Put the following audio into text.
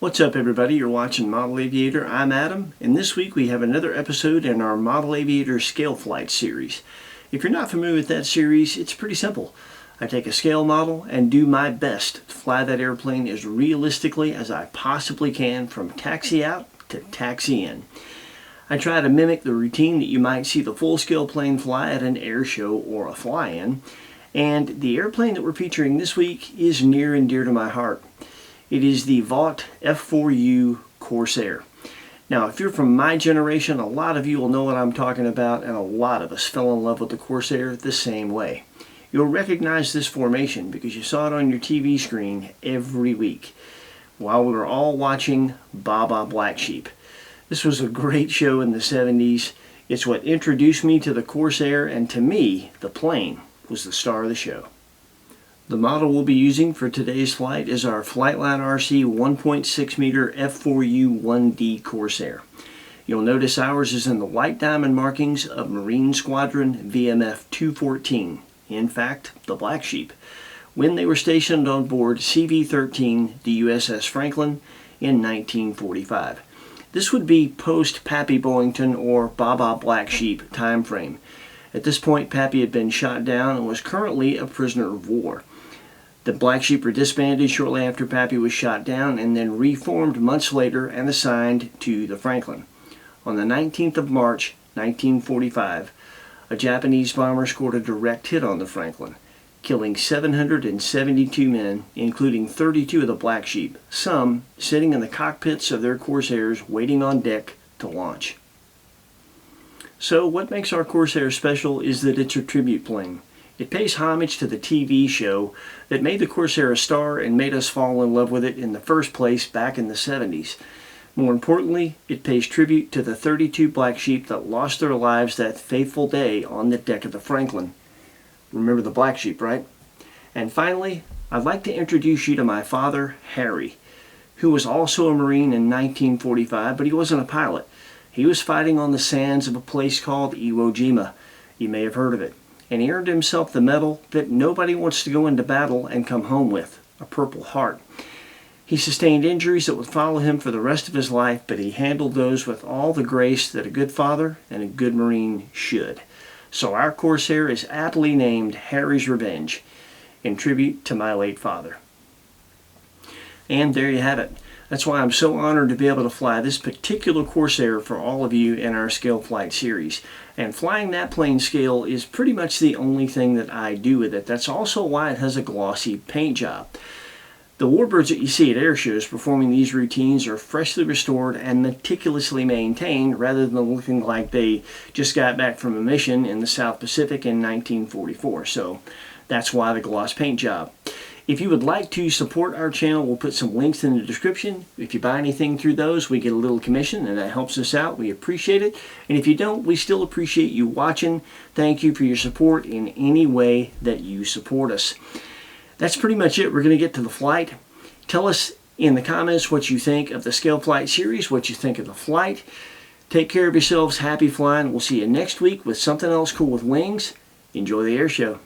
What's up everybody, you're watching Model Aviator. I'm Adam, and this week we have another episode in our Model AV8R Scale Flights series. If you're not familiar with that series, it's pretty simple. I take a scale model and do my best to fly that airplane as realistically as I possibly can from taxi out to taxi in. I try to mimic the routine that you might see the full-scale plane fly at an air show or a fly-in, and the airplane that we're featuring this week is near and dear to my heart. It is the Vought F4U Corsair. Now, if you're from my generation, a lot of you will know what I'm talking about, and a lot of us fell in love with the Corsair the same way. You'll recognize this formation because you saw it on your TV screen every week while we were all watching Blacksheep. This was a great show in the 70s. It's what introduced me to the Corsair, and to me, the plane was the star of the show. The model we'll be using for today's flight is our FlightLine RC 1.6 meter F4U-1D Corsair. You'll notice ours is in the white diamond markings of Marine Squadron VMF 214, in fact, the Blacksheep, when they were stationed on board CV-13, the USS Franklin, in 1945. This would be post-Pappy Boyington or Blacksheep time frame. At this point, Pappy had been shot down and was currently a prisoner of war. The Blacksheep were disbanded shortly after Pappy was shot down and then reformed months later and assigned to the Franklin. On the 19th of March, 1945, a Japanese bomber scored a direct hit on the Franklin, killing 772 men, including 32 of the Blacksheep, some sitting in the cockpits of their Corsairs waiting on deck to launch. So what makes our Corsair special is that it's a tribute plane. It pays homage to the TV show that made the Corsair a star and made us fall in love with it in the first place back in the 70s. More importantly, it pays tribute to the 32 Blacksheep that lost their lives that fateful day on the deck of the Franklin. Remember the Blacksheep, right? And finally, I'd like to introduce you to my father, Harry, who was also a Marine in 1945, but he wasn't a pilot. He was fighting on the sands of a place called Iwo Jima. You may have heard of it. And he earned himself the medal that nobody wants to go into battle and come home with, a Purple Heart. He sustained injuries that would follow him for the rest of his life, but he handled those with all the grace that a good father and a good Marine should. So our Corsair is aptly named Harry's Revenge, in tribute to my late father. And there you have it. That's why I'm so honored to be able to fly this particular Corsair for all of you in our Scale Flight series. And flying that plane scale is pretty much the only thing that I do with it. That's also why it has a glossy paint job. The warbirds that you see at air shows performing these routines are freshly restored and meticulously maintained rather than looking like they just got back from a mission in the South Pacific in 1944. So that's why the gloss paint job. If you would like to support our channel, we'll put some links in the description. If you buy anything through those, we get a little commission, and that helps us out. We appreciate it. And if you don't, we still appreciate you watching. Thank you for your support in any way that you support us. That's pretty much it. We're going to get to the flight. Tell us in the comments what you think of the Scale Flight series, what you think of the flight. Take care of yourselves. Happy flying. We'll see you next week with something else cool with wings. Enjoy the air show.